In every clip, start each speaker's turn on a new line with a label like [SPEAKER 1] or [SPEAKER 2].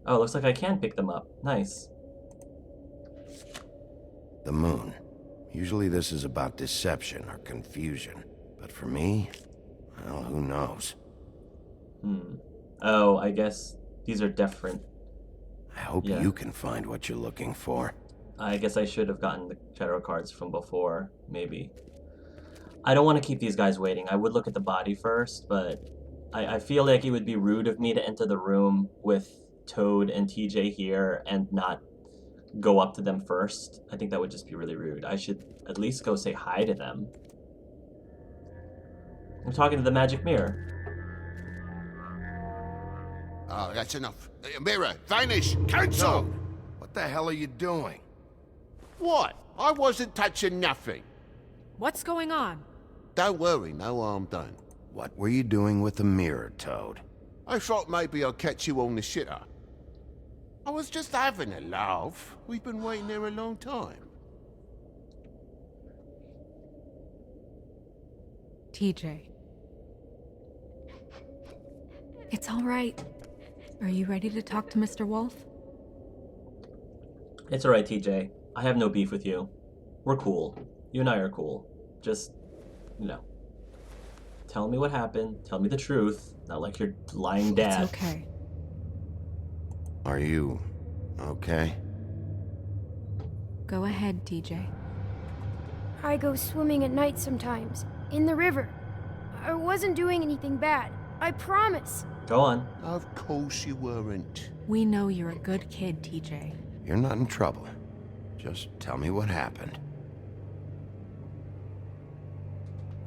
[SPEAKER 1] Oh, looks like I can pick them up. Nice.
[SPEAKER 2] The moon. Usually this is about deception or confusion. But for me, well, who knows?
[SPEAKER 1] Hmm. Oh, I guess these are different.
[SPEAKER 2] I hope
[SPEAKER 1] Yeah.
[SPEAKER 2] you can find what you're looking for.
[SPEAKER 1] I guess I should have gotten the shadow cards from before, maybe. I don't want to keep these guys waiting. I would look at the body first, but I feel like it would be rude of me to enter the room with Toad and TJ here and not go up to them first. I think that would just be really rude. I should at least go say hi to them. I'm talking to the magic mirror.
[SPEAKER 3] Oh, that's enough. Mirror, vanish, cancel!
[SPEAKER 2] Toad, what the hell are you doing?
[SPEAKER 3] What? I wasn't touching nothing.
[SPEAKER 4] What's going on?
[SPEAKER 3] Don't worry, no harm done.
[SPEAKER 2] What were you doing with the mirror, Toad?
[SPEAKER 3] I thought maybe I'd catch you on the shitter. I was just having a laugh. We've been waiting there a long time.
[SPEAKER 4] TJ. It's all right. Are you ready to talk to Mr. Wolf?
[SPEAKER 1] It's alright, TJ. I have no beef with you. We're cool. You and I are cool. Just, you know, tell me what happened. Tell me the truth. Not like your lying dad.
[SPEAKER 4] It's okay.
[SPEAKER 2] Are you okay?
[SPEAKER 4] Go ahead, TJ.
[SPEAKER 5] I go swimming at night sometimes, in the river. I wasn't doing anything bad. I promise.
[SPEAKER 1] Go on.
[SPEAKER 3] Of course you weren't.
[SPEAKER 4] We know you're a good kid, TJ.
[SPEAKER 2] You're not in trouble. Just tell me what happened.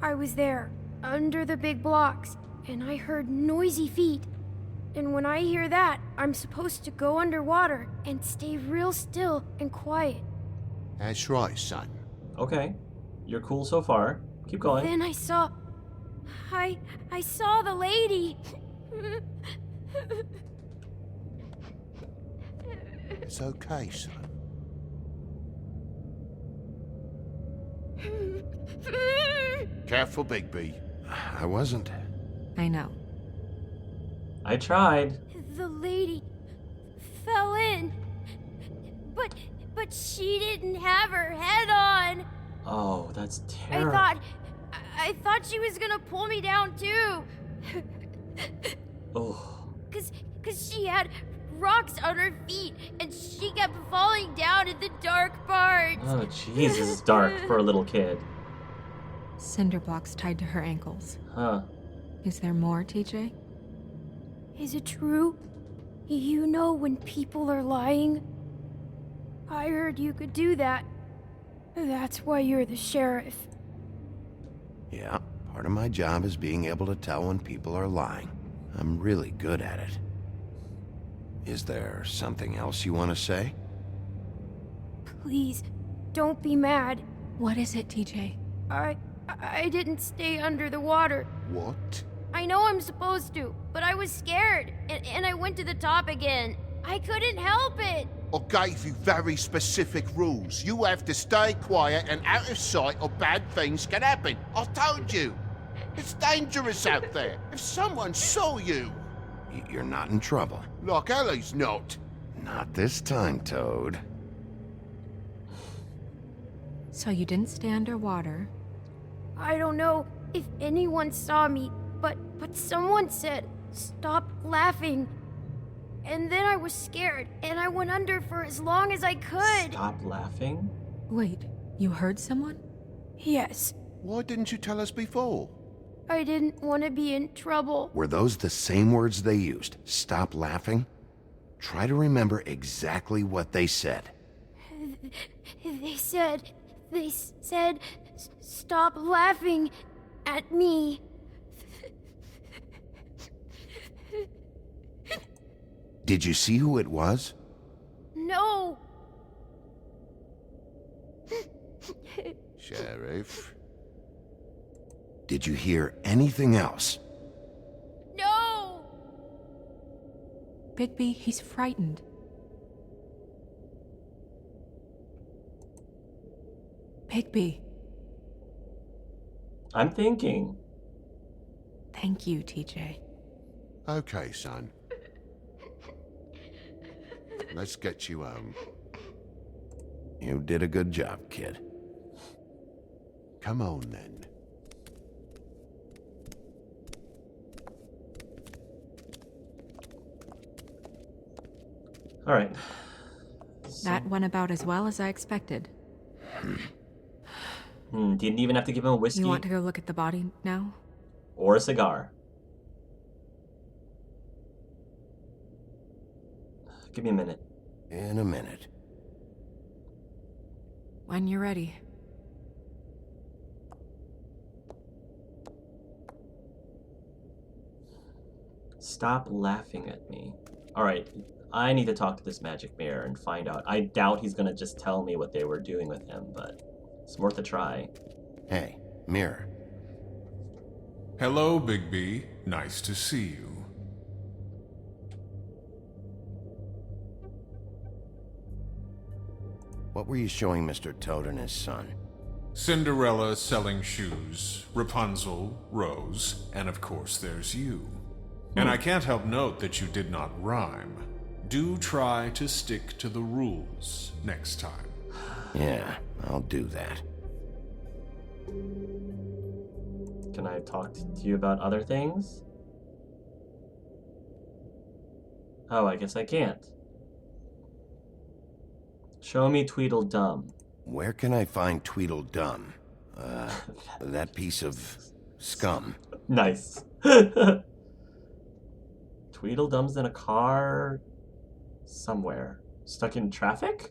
[SPEAKER 5] I was there, under the big blocks, and I heard noisy feet. And when I hear that, I'm supposed to go underwater and stay real still and quiet.
[SPEAKER 3] That's right, son.
[SPEAKER 1] Okay. You're cool so far. Keep going.
[SPEAKER 5] Then I saw... I saw the lady.
[SPEAKER 3] It's okay, son. Careful, Bigby.
[SPEAKER 2] I wasn't.
[SPEAKER 4] I know.
[SPEAKER 1] I tried.
[SPEAKER 5] The lady fell in. But she didn't have her head on.
[SPEAKER 1] Oh, that's
[SPEAKER 5] I
[SPEAKER 1] terrible.
[SPEAKER 5] thought she was gonna pull me down too.
[SPEAKER 1] Oh.
[SPEAKER 5] Cause she had rocks on her feet and she kept falling down in the dark parts.
[SPEAKER 1] Oh, jeez, this is dark for a little kid.
[SPEAKER 4] Cinder blocks tied to her ankles.
[SPEAKER 1] Huh.
[SPEAKER 4] Is there more, TJ?
[SPEAKER 5] Is it true? You know when people are lying? I heard you could do that. That's why you're the sheriff.
[SPEAKER 2] Yeah, part of my job is being able to tell when people are lying. I'm really good at it. Is there something else you want to say?
[SPEAKER 5] Please, don't be mad.
[SPEAKER 4] What is it, TJ?
[SPEAKER 5] I didn't stay under the water.
[SPEAKER 3] What?
[SPEAKER 5] I know I'm supposed to, but I was scared, and I went to the top again. I couldn't help it.
[SPEAKER 3] I gave you very specific rules. You have to stay quiet and out of sight or bad things can happen. I told you. It's dangerous out there. If someone saw you...
[SPEAKER 2] You're not in trouble.
[SPEAKER 3] Like Ellie's not.
[SPEAKER 2] Not this time, Toad.
[SPEAKER 4] So you didn't stay underwater.
[SPEAKER 5] I don't know if anyone saw me, but someone said, "Stop laughing." And then I was scared, and I went under for as long as I could.
[SPEAKER 1] Stop laughing?
[SPEAKER 4] Wait, you heard someone?
[SPEAKER 5] Yes,
[SPEAKER 3] Why didn't you tell us before?
[SPEAKER 5] I didn't want to be in trouble.
[SPEAKER 2] Were those the same words they used? Stop laughing? Try to remember exactly what they said.
[SPEAKER 5] They said, "Stop laughing at me."
[SPEAKER 2] Did you see who it was?
[SPEAKER 5] No.
[SPEAKER 3] Sheriff?
[SPEAKER 2] Did you hear anything else?
[SPEAKER 5] No.
[SPEAKER 4] Bigby, he's frightened. Bigby,
[SPEAKER 1] I'm thinking.
[SPEAKER 4] thank you, TJ.
[SPEAKER 3] Okay, son. let's get you home.
[SPEAKER 2] You did a good job, kid.
[SPEAKER 3] Come on, then.
[SPEAKER 1] All right.
[SPEAKER 4] That went about as well as I expected.
[SPEAKER 1] Didn't even have to give him a whiskey
[SPEAKER 4] You want to go look at the body now?
[SPEAKER 1] or a cigar. Give me a minute.
[SPEAKER 2] In a minute.
[SPEAKER 4] When you're ready.
[SPEAKER 1] Stop laughing at me. All right, I need to talk to this magic mirror and find out. I doubt he's gonna just tell me what they were doing with him, but it's worth a try.
[SPEAKER 2] Hey, mirror.
[SPEAKER 6] Hello, Bigby. Nice to see you.
[SPEAKER 2] What were you showing Mr. Toad and his son?
[SPEAKER 6] Cinderella selling shoes, Rapunzel, Rose, and of course there's you. And I can't help note that you did not rhyme. Do try to stick to the rules next time.
[SPEAKER 2] Yeah, I'll do that.
[SPEAKER 1] Can I talk to you about other things? Oh, I guess I can't. Show me Tweedledum.
[SPEAKER 2] Where can I find Tweedledum? That piece of scum.
[SPEAKER 1] Nice. Tweedledum's in a car somewhere. Stuck in traffic?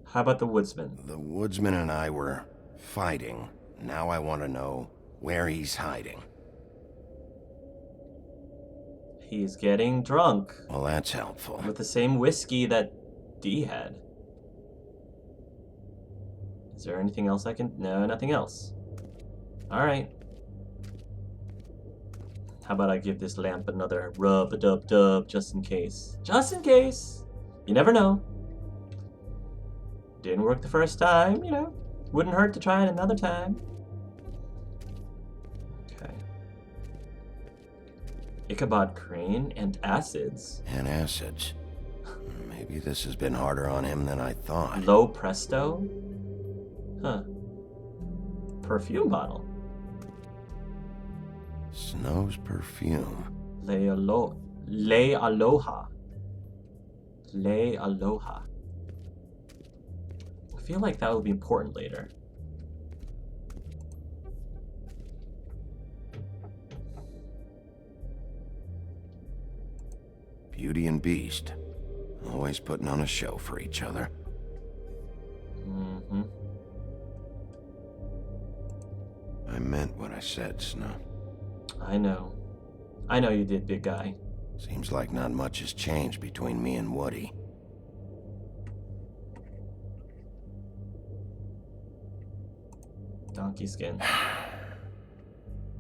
[SPEAKER 1] How about the woodsman?
[SPEAKER 2] The woodsman and I were fighting. Now I want to know where he's hiding.
[SPEAKER 1] He's getting drunk
[SPEAKER 2] Well, that's helpful.
[SPEAKER 1] with the same whiskey that Dee had. Is there anything else I can... No, nothing else. Alright. How about I give this lamp another rub-a-dub-dub just in case. Just in case! You never know. Didn't work the first time, you know. Wouldn't hurt to try it another time. Okay. Ichabod Crane and acids.
[SPEAKER 2] And acids. Maybe this has been harder on him than I thought.
[SPEAKER 1] Low Presto? Huh. Perfume bottle.
[SPEAKER 2] Snow's perfume.
[SPEAKER 1] Le Aloha. Le Aloha. Le Aloha. I feel like that will be important later.
[SPEAKER 2] Beauty and Beast. Always putting on a show for each other.
[SPEAKER 1] Mm-hmm.
[SPEAKER 2] I meant what I said, Snow.
[SPEAKER 1] I know. I know you did, big guy.
[SPEAKER 2] Seems like not much has changed between me and Woody.
[SPEAKER 1] Donkey skin.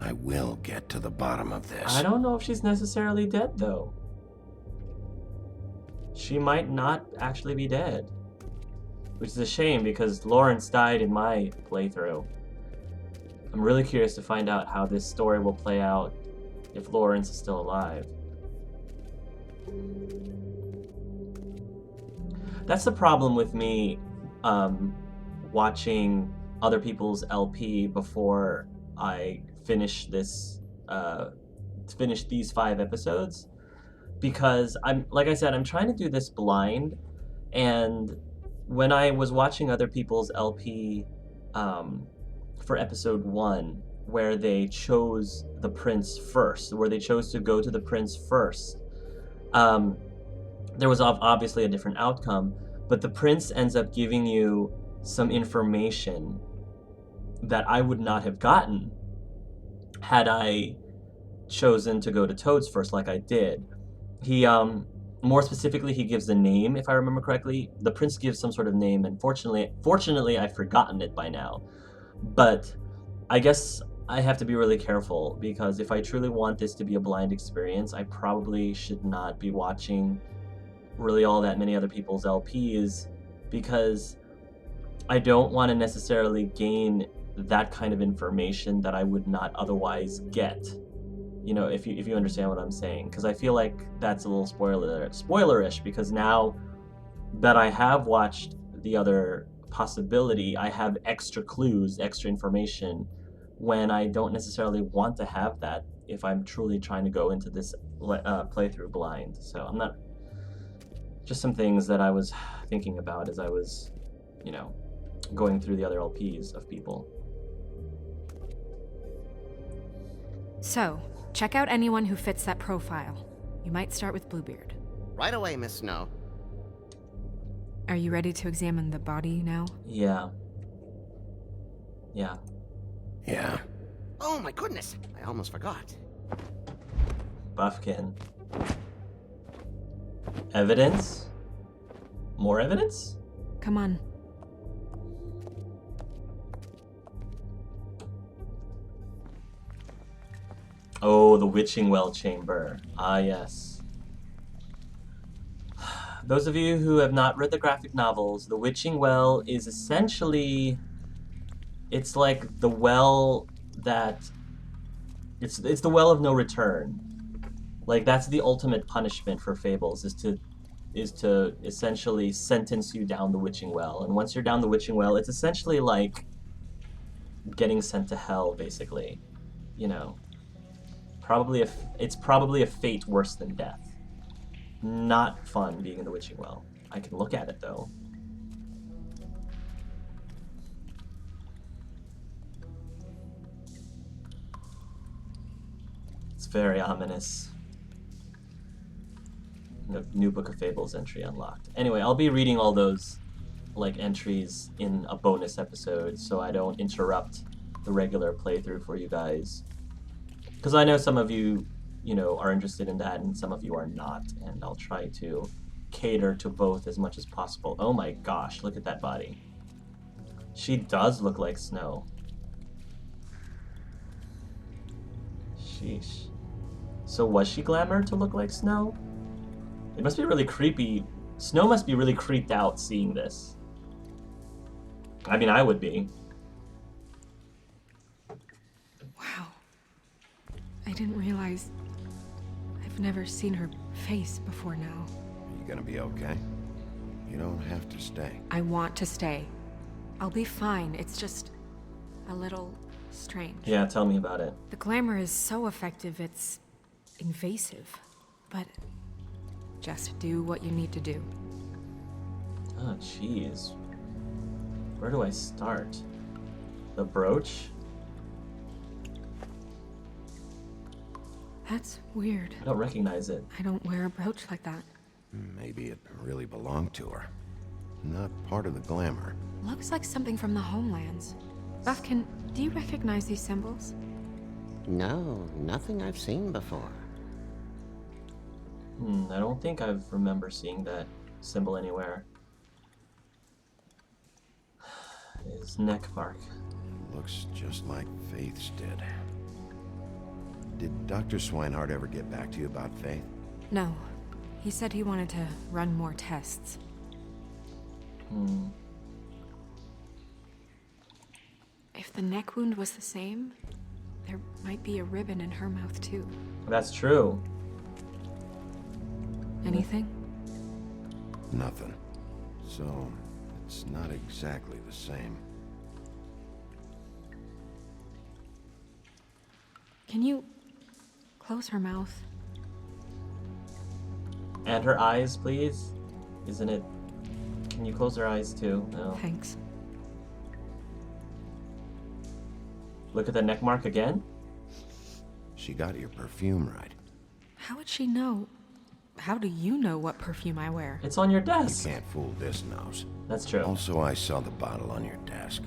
[SPEAKER 2] I will get to the bottom of this.
[SPEAKER 1] I don't know if she's necessarily dead, though. She might not actually be dead. Which is a shame, because Lawrence died in my playthrough. I'm really curious to find out how this story will play out if Lawrence is still alive. That's the problem with me watching other people's LP before I finish this, finish these 5 episodes, because like I said, I'm trying to do this blind, and when I was watching other people's LP for episode 1, where they chose the prince first, where they chose to go to the prince first, there was obviously a different outcome, but the prince ends up giving you some information that I would not have gotten had I chosen to go to Toad's first like I did. He, more specifically, he gives a name, if I remember correctly. The prince gives some sort of name, and fortunately I've forgotten it by now. But I guess I have to be really careful, because if I truly want this to be a blind experience, I probably should not be watching really all that many other people's LPs, because I don't want to necessarily gain that kind of information that I would not otherwise get You know, if you understand what I'm saying, because I feel like that's a little spoilerish, because now that I have watched the other possibility, I have extra clues, extra information, when I don't necessarily want to have that if I'm truly trying to go into this playthrough blind. So I'm not, just some things that I was thinking about as I was, you know, going through the other LPs of people.
[SPEAKER 4] So, check out anyone who fits that profile. You might start with Bluebeard.
[SPEAKER 7] Right away, Miss Snow.
[SPEAKER 4] Are you ready to examine the body now?
[SPEAKER 1] Yeah. Yeah.
[SPEAKER 2] Yeah.
[SPEAKER 7] Oh my goodness, I almost forgot.
[SPEAKER 1] Buffkin. Evidence? More evidence?
[SPEAKER 4] Come on.
[SPEAKER 1] Oh, the Witching Well Chamber. Ah, yes. Those of you who have not read the graphic novels, the Witching Well is essentially... It's like the well that... It's the well of no return. Like, that's the ultimate punishment for Fables, is to essentially sentence you down the Witching Well. And once you're down the Witching Well, it's essentially like getting sent to hell, basically. You know. It's probably a fate worse than death. Not fun being in the Witching Well. I can look at it, though. It's very ominous. The new Book of Fables entry unlocked. Anyway, I'll be reading all those like entries in a bonus episode, so I don't interrupt the regular playthrough for you guys. Because I know some of you, you know, are interested in that, and some of you are not, and I'll try to cater to both as much as possible. Oh my gosh, look at that body. She does look like Snow. Sheesh. So was she glamored to look like Snow? It must be really creepy. Snow must be really creeped out seeing this. I mean, I would be.
[SPEAKER 4] Wow. I didn't realize... I've never seen her face before now.
[SPEAKER 2] You gonna be okay? You don't have to stay.
[SPEAKER 4] I want to stay. I'll be fine. It's just a little strange.
[SPEAKER 1] Yeah, tell me about it.
[SPEAKER 4] The glamour is so effective, it's invasive. But just do what you need to do.
[SPEAKER 1] Oh, jeez. Where do I start? The brooch?
[SPEAKER 4] That's weird.
[SPEAKER 1] I don't recognize it.
[SPEAKER 4] I don't wear a brooch like that.
[SPEAKER 2] Maybe it really belonged to her. Not part of the glamour.
[SPEAKER 4] Looks like something from the homelands. Buffkin, do you recognize these symbols?
[SPEAKER 7] No, nothing I've seen before.
[SPEAKER 1] I don't think I remember seeing that symbol anywhere. His neck mark.
[SPEAKER 2] Looks just like Faith's did. Did Dr. Swinehart ever get back to you about Faith?
[SPEAKER 4] No. He said he wanted to run more tests. If the neck wound was the same, there might be a ribbon in her mouth too.
[SPEAKER 1] That's true.
[SPEAKER 4] Anything?
[SPEAKER 2] Nothing. So, it's not exactly the same.
[SPEAKER 4] Can you close her mouth?
[SPEAKER 1] And her eyes, please? Isn't it... Can you close her eyes too? No.
[SPEAKER 4] Thanks.
[SPEAKER 1] Look at the neck mark again?
[SPEAKER 2] She got your perfume right.
[SPEAKER 4] How would she know? How do you know what perfume I wear?
[SPEAKER 1] It's on your
[SPEAKER 2] You
[SPEAKER 1] desk.
[SPEAKER 2] can't fool this nose.
[SPEAKER 1] That's true.
[SPEAKER 2] Also, I saw the bottle on your desk.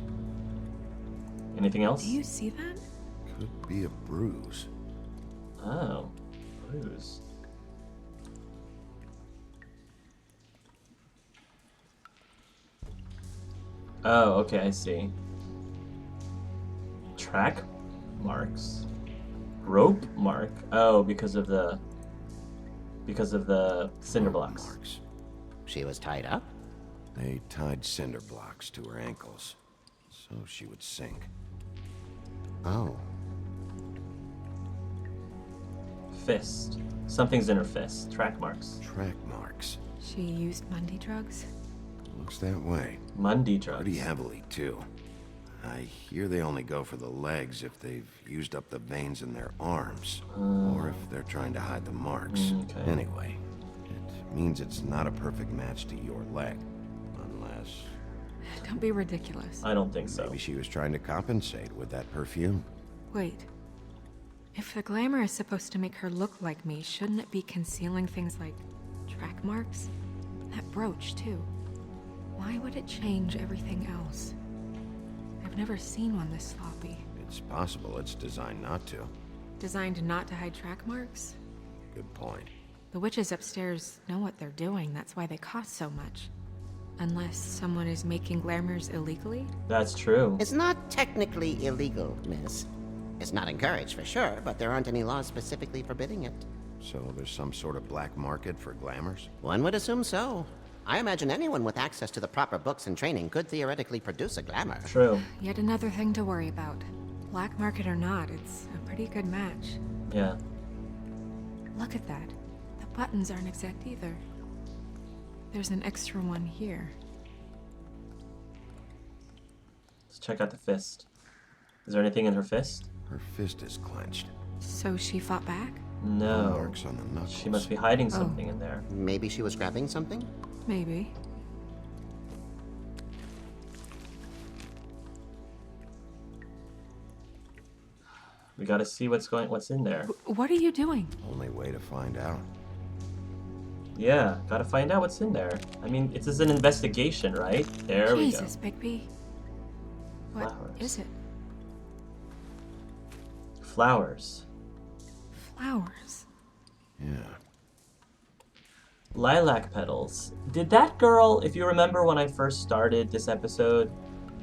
[SPEAKER 1] Anything else?
[SPEAKER 4] Do you see that?
[SPEAKER 2] Could be a bruise.
[SPEAKER 1] Oh. Bruise. Oh, okay, I see. Track marks. Rope mark. Oh, because of the cinder blocks.
[SPEAKER 2] Marks.
[SPEAKER 7] She was tied up?
[SPEAKER 2] They tied cinder blocks to her ankles, so she would sink.
[SPEAKER 7] Oh.
[SPEAKER 1] fist. Something's in her fist. Track marks.
[SPEAKER 2] Track marks.
[SPEAKER 4] She used Mundy drugs?
[SPEAKER 2] Looks that way.
[SPEAKER 1] Mundy drugs.
[SPEAKER 2] Pretty heavily, too. I hear they only go for the legs if they've used up the veins in their arms, or if they're trying to hide the marks.
[SPEAKER 1] Okay.
[SPEAKER 2] Anyway, it means it's not a perfect match to your leg, unless
[SPEAKER 4] Don't be ridiculous.
[SPEAKER 1] I don't think so.
[SPEAKER 2] maybe she was trying to compensate with that perfume.
[SPEAKER 4] Wait. If the glamour is supposed to make her look like me, shouldn't it be concealing things like track marks? That brooch, too. Why would it change everything else? I've never seen one this sloppy.
[SPEAKER 2] It's possible it's designed not to.
[SPEAKER 4] Designed not to hide track marks?
[SPEAKER 2] Good point.
[SPEAKER 4] The witches upstairs know what they're doing, that's why they cost so much. Unless someone is making glamours illegally?
[SPEAKER 1] That's true.
[SPEAKER 7] It's not technically illegal, miss. It's not encouraged for sure, but there aren't any laws specifically forbidding it.
[SPEAKER 2] So there's some sort of black market for glamours?
[SPEAKER 7] One would assume so. I imagine anyone with access to the proper books and training could theoretically produce a glamour.
[SPEAKER 1] True.
[SPEAKER 4] Yet another thing to worry about. Black market or not, it's a pretty good match.
[SPEAKER 1] Yeah.
[SPEAKER 4] Look at that. The buttons aren't exact either. There's an extra one here.
[SPEAKER 1] Let's check out the fist. Is there anything in her fist?
[SPEAKER 2] Her fist is clenched.
[SPEAKER 4] So she fought back?
[SPEAKER 1] No.
[SPEAKER 2] Marks on the knuckles.
[SPEAKER 1] She must be hiding something in there.
[SPEAKER 7] Maybe she was grabbing something?
[SPEAKER 4] Maybe.
[SPEAKER 1] We gotta see what's in there.
[SPEAKER 4] What are you doing?
[SPEAKER 2] Only way to find out.
[SPEAKER 1] Yeah, gotta find out what's in there. I mean, it is an investigation, right? There
[SPEAKER 4] Jesus, Bigby. What
[SPEAKER 1] Flowers.
[SPEAKER 4] is it?
[SPEAKER 1] we go. Flowers.
[SPEAKER 4] Flowers.
[SPEAKER 2] Yeah.
[SPEAKER 1] Lilac petals. Did that girl, if you remember when I first started this episode,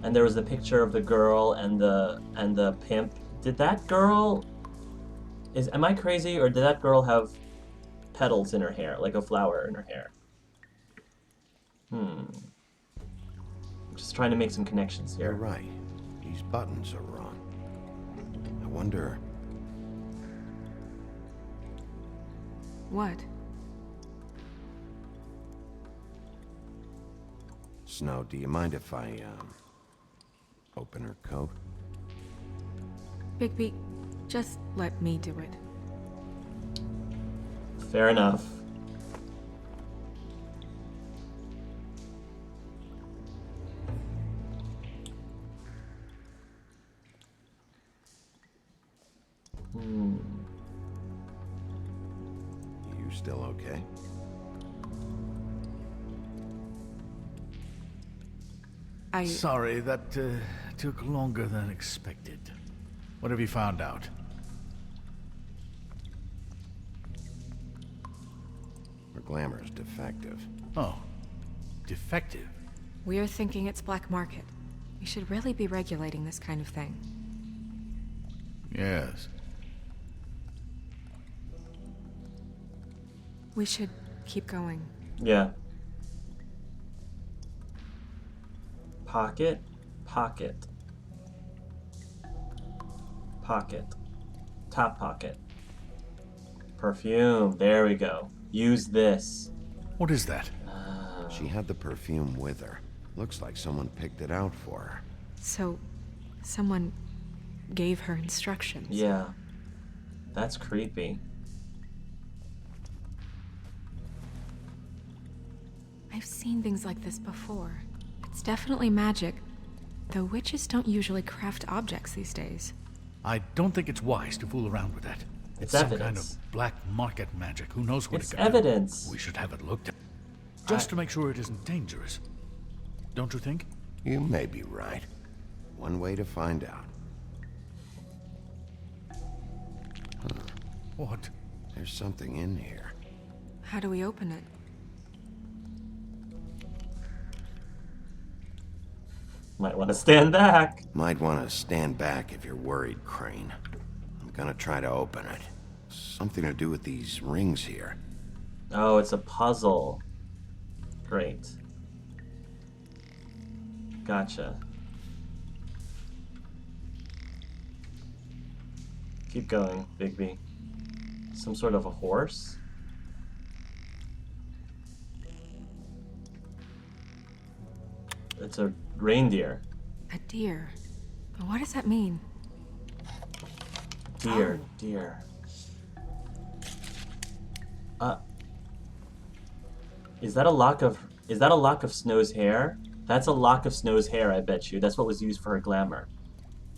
[SPEAKER 1] and there was the picture of the girl and the pimp, did that girl am I crazy, or did that girl have petals in her hair, like a flower in her hair? I'm just trying to make some connections
[SPEAKER 2] You're
[SPEAKER 1] here.
[SPEAKER 2] right. These buttons are wrong. I wonder...
[SPEAKER 4] What?
[SPEAKER 2] Snow, do you mind if I, open her coat?
[SPEAKER 4] Bigby, just let me do it.
[SPEAKER 1] Fair enough.
[SPEAKER 2] You still okay?
[SPEAKER 8] Sorry, that took longer than expected. What have you found out?
[SPEAKER 2] Her glamour is defective.
[SPEAKER 8] Oh, defective.
[SPEAKER 4] We're thinking it's black market. We should really be regulating this kind of thing.
[SPEAKER 8] Yes.
[SPEAKER 4] We should keep going.
[SPEAKER 1] Yeah. Pocket, pocket. Pocket. Top pocket. Perfume. There we go. Use this.
[SPEAKER 8] What is that?
[SPEAKER 2] She had the perfume with her. Looks like someone picked it out for her.
[SPEAKER 4] So, someone gave her instructions.
[SPEAKER 1] Yeah. That's creepy.
[SPEAKER 4] I've seen things like this before. It's definitely magic, though witches don't usually craft objects these days.
[SPEAKER 8] I don't think it's wise to fool around with that.
[SPEAKER 1] It's
[SPEAKER 8] some
[SPEAKER 1] evidence.
[SPEAKER 8] kind of black market magic. Who knows what
[SPEAKER 1] It's
[SPEAKER 8] it could
[SPEAKER 1] evidence.
[SPEAKER 8] do? We should have it looked at. Just to make sure it isn't dangerous. Don't you think?
[SPEAKER 2] You may be right. One way to find out.
[SPEAKER 8] What?
[SPEAKER 2] There's something in here.
[SPEAKER 4] How do we open it?
[SPEAKER 1] Might want to stand back.
[SPEAKER 2] Might want to stand back if you're worried, Crane. I'm gonna try to open it. Something to do with these rings here.
[SPEAKER 1] Oh, it's a puzzle. Great. Gotcha. Keep going, Bigby. Some sort of a horse? It's a reindeer.
[SPEAKER 4] A deer. But what does that mean?
[SPEAKER 1] Deer,
[SPEAKER 4] Oh.
[SPEAKER 1] deer. Is that a lock of Snow's hair? That's a lock of Snow's hair, I bet you. That's what was used for her glamour.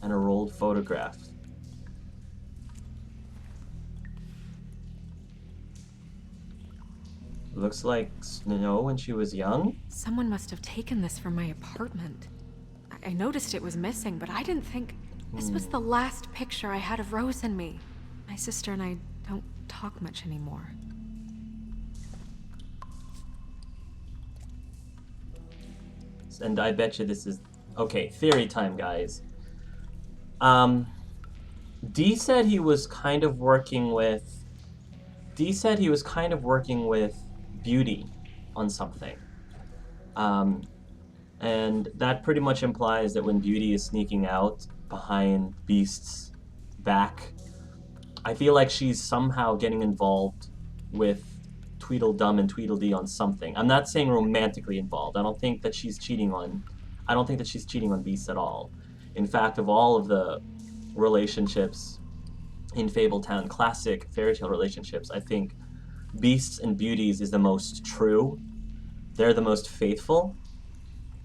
[SPEAKER 1] And a rolled photograph. Looks like Snow when she was young?
[SPEAKER 4] Someone must have taken this from my apartment. I noticed it was missing, but I didn't think... This was the last picture I had of Rose and me. My sister and I don't talk much anymore.
[SPEAKER 1] And I bet you this is... Okay, theory time, guys. D said he was kind of working with... D said he was kind of working with Beauty on something. And that pretty much implies that when Beauty is sneaking out behind Beast's back, I feel like she's somehow getting involved with Tweedledum and Tweedledee on something. I'm not saying romantically involved. I don't think that she's cheating on Beast at all. In fact, of all of the relationships in Fabletown, classic fairy tale relationships, I think Beast's and Beauty's is the most true. They're the most faithful.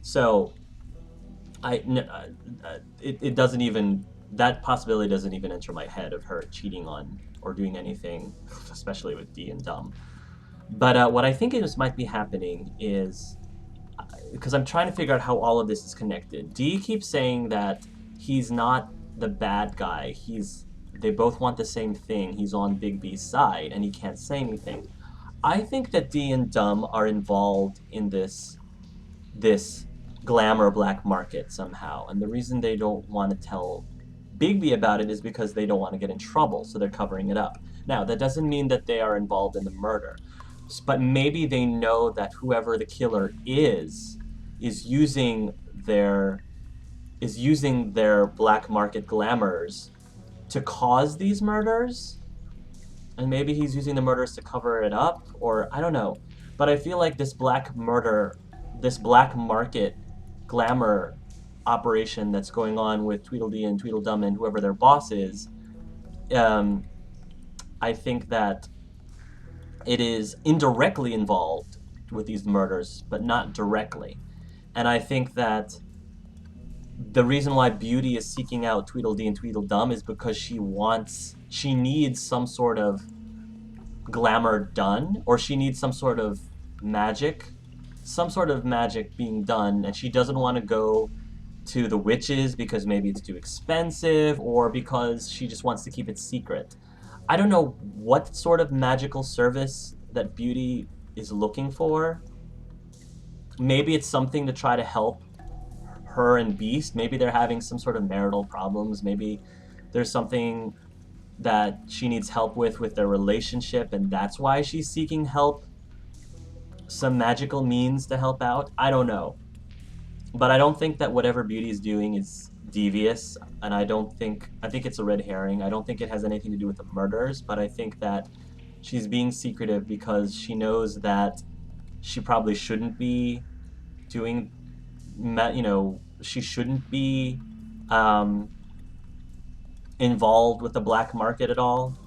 [SPEAKER 1] So, it doesn't even, that possibility doesn't even enter my head of her cheating on or doing anything, especially with D and Dumb. But what I think might be happening is, because I'm trying to figure out how all of this is connected. D keeps saying that he's not the bad guy. They both want the same thing. He's on Big B's side, and he can't say anything. I think that D and Dumb are involved in this glamour black market somehow, and the reason they don't want to tell Bigby about it is because they don't want to get in trouble, so they're covering it up. Now, that doesn't mean that they are involved in the murder, but maybe they know that whoever the killer is using their black market glamours to cause these murders, and maybe he's using the murders to cover it up, or I don't know. But I feel like this black market glamour operation that's going on with Tweedledee and Tweedledum and whoever their boss is, I think that it is indirectly involved with these murders, but not directly. And I think that the reason why Beauty is seeking out Tweedledee and Tweedledum is because she needs some sort of glamour done, or she needs some sort of magic being done, and she doesn't want to go to the witches because maybe it's too expensive, or because she just wants to keep it secret. I don't know what sort of magical service that Beauty is looking for. Maybe it's something to try to help her and Beast. Maybe they're having some sort of marital problems. Maybe there's something that she needs help with their relationship, and that's why she's seeking help. Some magical means to help out. I don't know. But I don't think that whatever Beauty is doing is devious, and I think it's a red herring. I don't think it has anything to do with the murders, but I think that she's being secretive because she knows that she probably shouldn't be doing, she shouldn't be involved with the black market at all.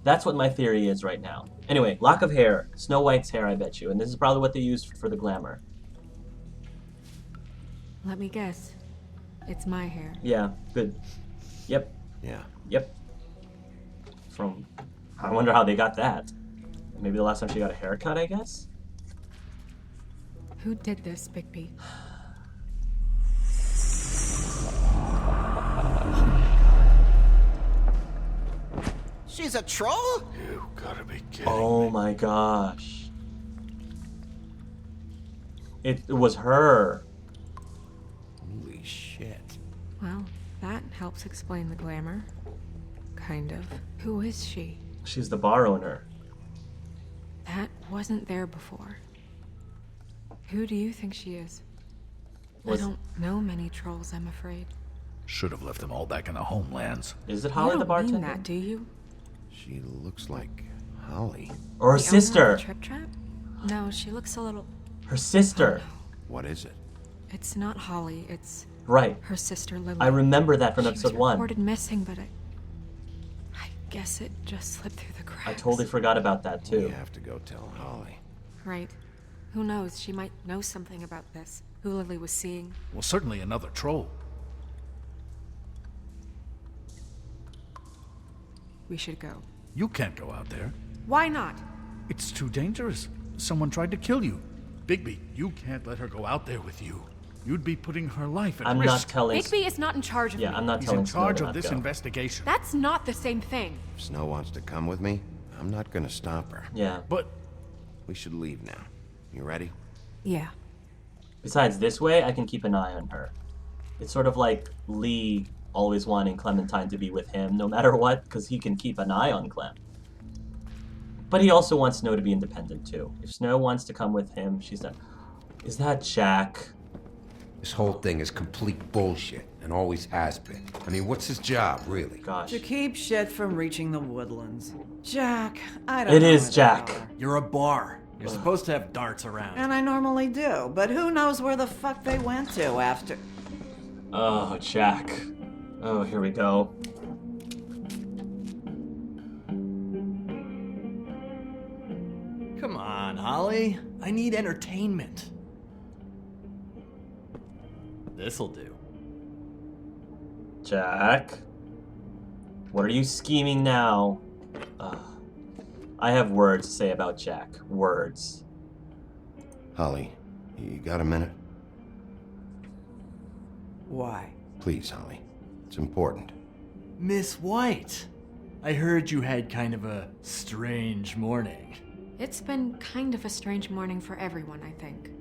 [SPEAKER 1] That's what my theory is right now. Anyway, lock of hair. Snow White's hair, I bet you. And this is probably what they used for the glamour.
[SPEAKER 4] Let me guess. It's my hair.
[SPEAKER 1] Yeah, good. Yep.
[SPEAKER 2] Yeah.
[SPEAKER 1] Yep. I wonder how they got that. Maybe the last time she got a haircut, I guess?
[SPEAKER 4] Who did this, Bigby?
[SPEAKER 7] She's a troll?
[SPEAKER 8] You gotta be kidding.
[SPEAKER 1] Oh my gosh. It was her.
[SPEAKER 2] Holy shit.
[SPEAKER 4] Well, that helps explain the glamour. Kind of. Who is she?
[SPEAKER 1] She's the bar owner.
[SPEAKER 4] That wasn't there before. Who do you think she is? I don't know many trolls, I'm afraid.
[SPEAKER 8] Should have left them all back in the homelands.
[SPEAKER 1] Is it
[SPEAKER 4] You
[SPEAKER 1] Holly
[SPEAKER 4] don't
[SPEAKER 1] the bartender?
[SPEAKER 4] mean that, do you?
[SPEAKER 2] She looks like Holly.
[SPEAKER 1] Or her
[SPEAKER 4] The owner of
[SPEAKER 1] sister.
[SPEAKER 4] the Trip Trap? No, she looks a little.
[SPEAKER 1] Her sister.
[SPEAKER 2] What is it?
[SPEAKER 4] It's not Holly. It's
[SPEAKER 1] Right.
[SPEAKER 4] her sister Lily.
[SPEAKER 1] I remember that from
[SPEAKER 4] She
[SPEAKER 1] episode
[SPEAKER 4] was
[SPEAKER 1] 1.
[SPEAKER 4] reported missing, but I guess it just slipped through the cracks.
[SPEAKER 1] I totally forgot about that
[SPEAKER 2] We
[SPEAKER 1] too.
[SPEAKER 2] have to go tell Holly.
[SPEAKER 4] Right. Who knows? She might know something about this. Who Lily was seeing.
[SPEAKER 8] Well, certainly another troll.
[SPEAKER 4] We should go.
[SPEAKER 8] You can't go out there.
[SPEAKER 4] Why not?
[SPEAKER 8] It's too dangerous. Someone tried to kill you. Bigby, you can't let her go out there with you. You'd be putting her life at
[SPEAKER 1] I'm
[SPEAKER 8] risk.
[SPEAKER 1] not telling.
[SPEAKER 4] Bigby is not in charge of
[SPEAKER 1] Yeah,
[SPEAKER 4] me.
[SPEAKER 1] I'm not
[SPEAKER 8] He's
[SPEAKER 1] telling
[SPEAKER 8] in charge
[SPEAKER 1] Snow
[SPEAKER 8] of
[SPEAKER 1] to
[SPEAKER 8] this
[SPEAKER 1] not go.
[SPEAKER 8] investigation.
[SPEAKER 4] That's not the same thing.
[SPEAKER 2] If Snow wants to come with me, I'm not gonna stop her.
[SPEAKER 1] Yeah.
[SPEAKER 8] But
[SPEAKER 2] We should leave now. You ready?
[SPEAKER 4] Yeah.
[SPEAKER 1] Besides, this way I can keep an eye on her. It's sort of like Lee always wanting Clementine to be with him, no matter what, because he can keep an eye on Clem. But he also wants Snow to be independent too. If Snow wants to come with him, she's not. Is that Jack?
[SPEAKER 9] This whole thing is complete bullshit, and always has been. I mean, what's his job, really?
[SPEAKER 1] Gosh.
[SPEAKER 10] To keep shit from reaching the woodlands. Jack, I don't
[SPEAKER 1] It
[SPEAKER 10] know
[SPEAKER 1] is
[SPEAKER 10] where they
[SPEAKER 1] Jack.
[SPEAKER 10] are.
[SPEAKER 11] You're a bar. You're supposed to have darts around.
[SPEAKER 10] And I normally do, but who knows where the fuck they went to after.
[SPEAKER 1] Oh, Jack. Oh, here we go.
[SPEAKER 11] Come on, Holly. I need entertainment. This'll do.
[SPEAKER 1] Jack? What are you scheming now? I have words to say about Jack. Words.
[SPEAKER 2] Holly, you got a minute?
[SPEAKER 10] Why?
[SPEAKER 2] Please, Holly. It's important.
[SPEAKER 11] Miss White, I heard you had kind of a strange morning.
[SPEAKER 4] It's been kind of a strange morning for everyone, I think.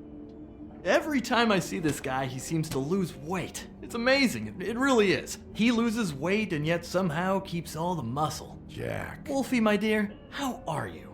[SPEAKER 11] Every time I see this guy, he seems to lose weight. It's amazing. It really is. He loses weight and yet somehow keeps all the muscle.
[SPEAKER 2] Jack.
[SPEAKER 11] Wolfie, my dear, how are you?